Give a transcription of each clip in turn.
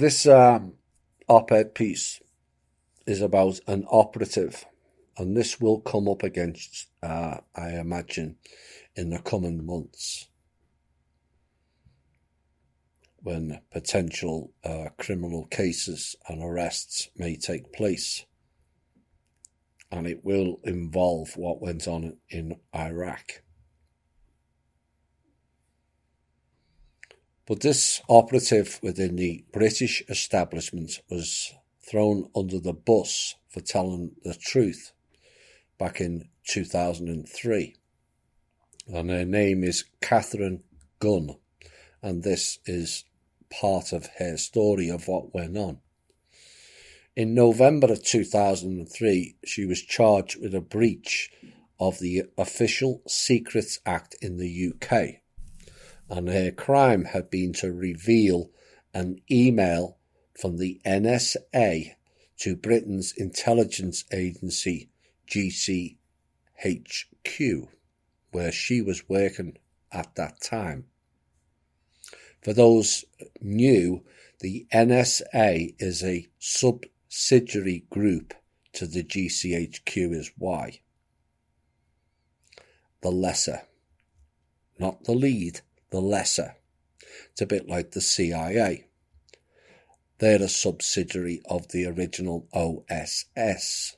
This op-ed piece is about an operative, and this will come up against, I imagine, in the coming months when potential criminal cases and arrests may take place. And it will involve what went on in Iraq. But this operative within the British establishment was thrown under the bus for telling the truth back in 2003. And her name is Catherine Gunn. And this is part of her story of what went on. In November of 2003, she was charged with a breach of the Official Secrets Act in the UK. And her crime had been to reveal an email from the NSA to Britain's intelligence agency GCHQ, where she was working at that time. For those new, the NSA is a subsidiary group to the GCHQ is why. The lesser. Not the lead, the lesser. It's a bit like the CIA. They're a subsidiary of the original OSS.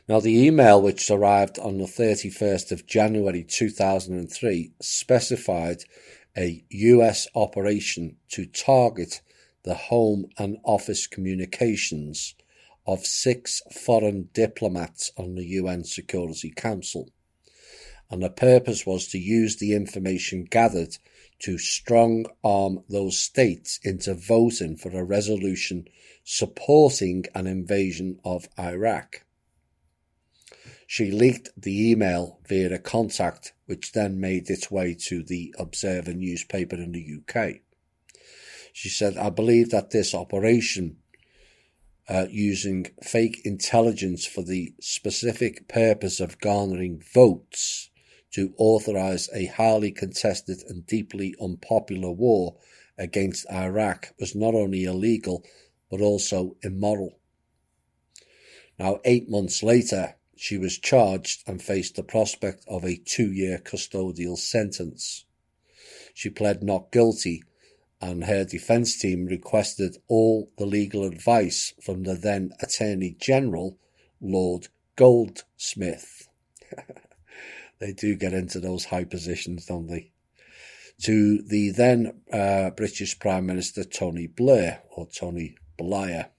Now, the email which arrived on the 31st of January 2003 specified a US operation to target the home and office communications of 6 foreign diplomats on the UN Security Council. And the purpose was to use the information gathered to strong-arm those states into voting for a resolution supporting an invasion of Iraq. She leaked the email via a contact, which then made its way to the Observer newspaper in the UK. She said, I believe that this operation, using fake intelligence for the specific purpose of garnering votes to authorise a highly contested and deeply unpopular war against Iraq, was not only illegal, but also immoral. Now, 8 months later, she was charged and faced the prospect of a 2-year custodial sentence. She pled not guilty, and her defence team requested all the legal advice from the then Attorney General, Lord Goldsmith. They do get into those high positions, don't they? To the then British Prime Minister Tony Blair, or Tony Blair.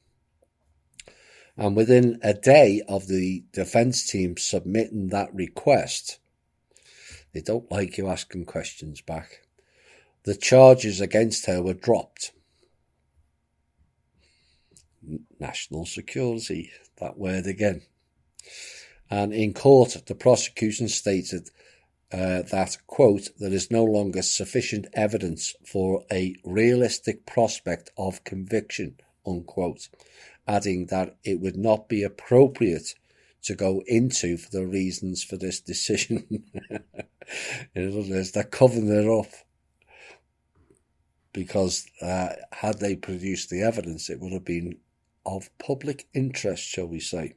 And within a day of the defence team submitting that request, they don't like you asking questions back, the charges against her were dropped. National security, that word again. And in court, the prosecution stated that, quote, there is no longer sufficient evidence for a realistic prospect of conviction, unquote, adding that it would not be appropriate to go into for the reasons for this decision. In other words, they're covering it up because had they produced the evidence, it would have been of public interest, shall we say.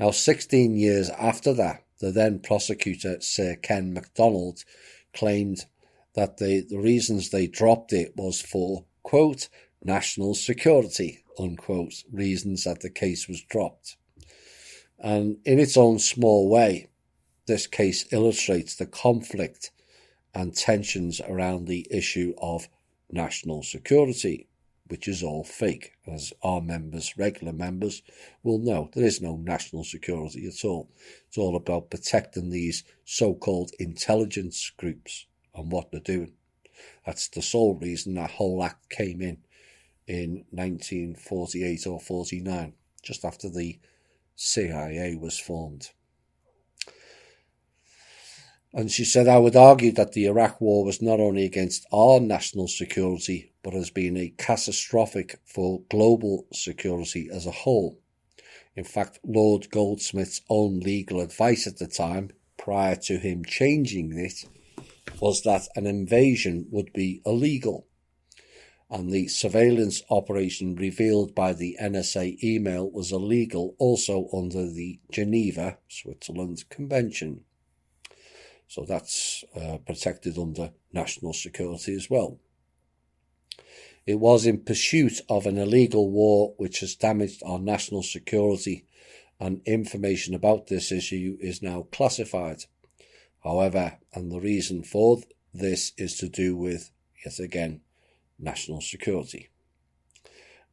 Now, 16 years after that, the then prosecutor, Sir Ken MacDonald, claimed that the reasons they dropped it was for, quote, national security, unquote, reasons that the case was dropped. And in its own small way, this case illustrates the conflict and tensions around the issue of national security, which is all fake, as our members, regular members, will know. There is no national security at all. It's all about protecting these so-called intelligence groups and what they're doing. That's the sole reason that whole act came in 1948 or 49, just after the CIA was formed. And she said, I would argue that the Iraq war was not only against our national security, but has been a catastrophic for global security as a whole. In fact, Lord Goldsmith's own legal advice at the time, prior to him changing it, was that an invasion would be illegal, and the surveillance operation revealed by the NSA email was illegal also under the Geneva, Switzerland Convention. So that's protected under national security as well. It was in pursuit of an illegal war which has damaged our national security, and information about this issue is now classified. However, and the reason for this is to do with, yet again, national security.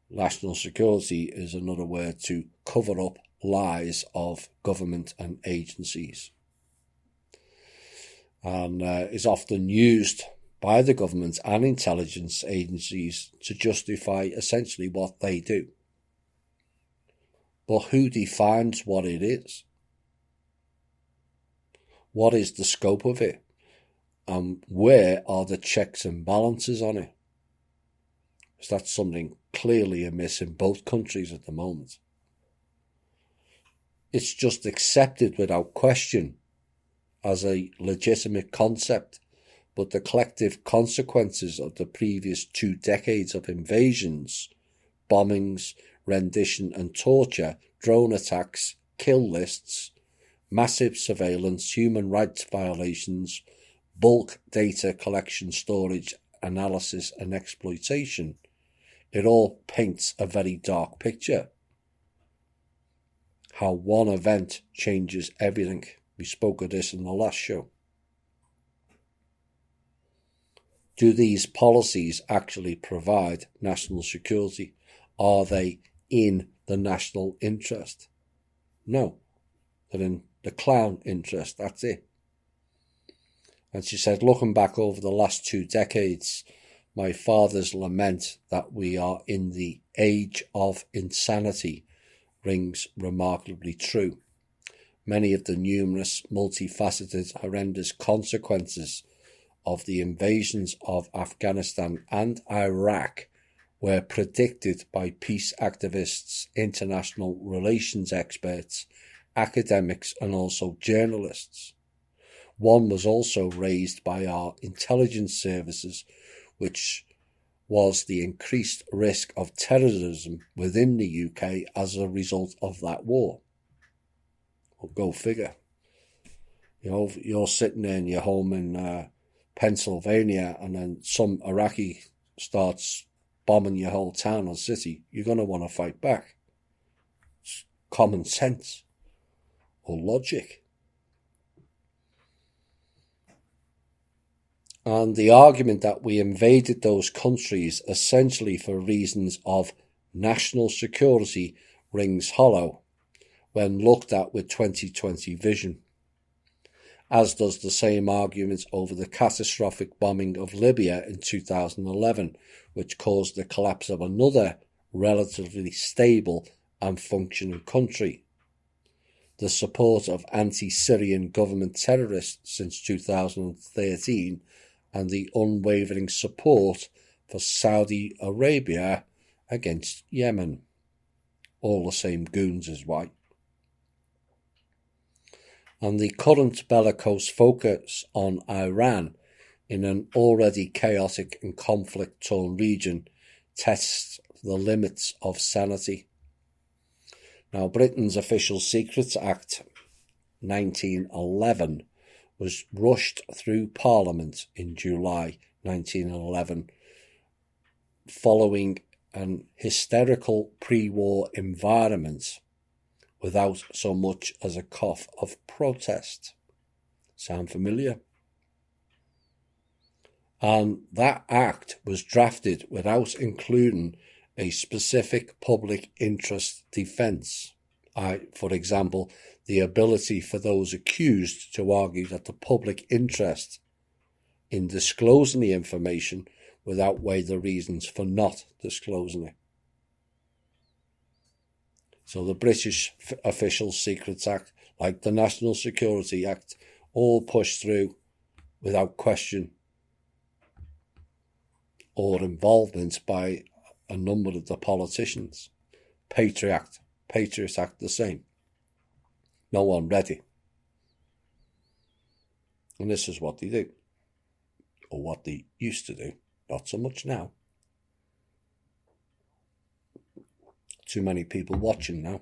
National security is another word to cover up lies of government and agencies, and is often used by the government and intelligence agencies to justify essentially what they do. But who defines what it is? What is the scope of it? And where are the checks and balances on it? Because that's something clearly amiss in both countries at the moment. It's just accepted without question as a legitimate concept, but the collective consequences of the previous 2 decades of invasions, bombings, rendition and torture, drone attacks, kill lists, massive surveillance, human rights violations, bulk data collection, storage, analysis and exploitation, it all paints a very dark picture. How one event changes everything. We spoke of this in the last show. Do these policies actually provide national security? Are they in the national interest? No. They're in the clown interest, that's it. And she said, looking back over the last 2 decades, my father's lament that we are in the age of insanity rings remarkably true. Many of the numerous, multifaceted, horrendous consequences of the invasions of Afghanistan and Iraq were predicted by peace activists, international relations experts, academics and also journalists. One was also raised by our intelligence services, which was the increased risk of terrorism within the UK as a result of that war. Well, go figure. You know, you're sitting there in your home in Pennsylvania and then some Iraqi starts bombing your whole town or city, you're going to want to fight back. It's common sense or logic. And the argument that we invaded those countries essentially for reasons of national security rings hollow when looked at with 2020 vision, as does the same argument over the catastrophic bombing of Libya in 2011, which caused the collapse of another relatively stable and functioning country. The support of anti-Syrian government terrorists since 2013 and the unwavering support for Saudi Arabia against Yemen. All the same goons as why. And the current bellicose focus on Iran in an already chaotic and conflict-torn region tests the limits of sanity. Now, Britain's Official Secrets Act 1911 was rushed through Parliament in July 1911 following an hysterical pre-war environment without so much as a cough of protest. Sound familiar? And that act was drafted without including a specific public interest defence. For example, the ability for those accused to argue that the public interest in disclosing the information would outweigh the reasons for not disclosing it. So the British Official Secrets Act, like the National Security Act, all pushed through without question or involvement by a number of the politicians. Patriot Act the same. No one ready. And this is what they do. or what they used to do. Not so much now. Too many people watching now.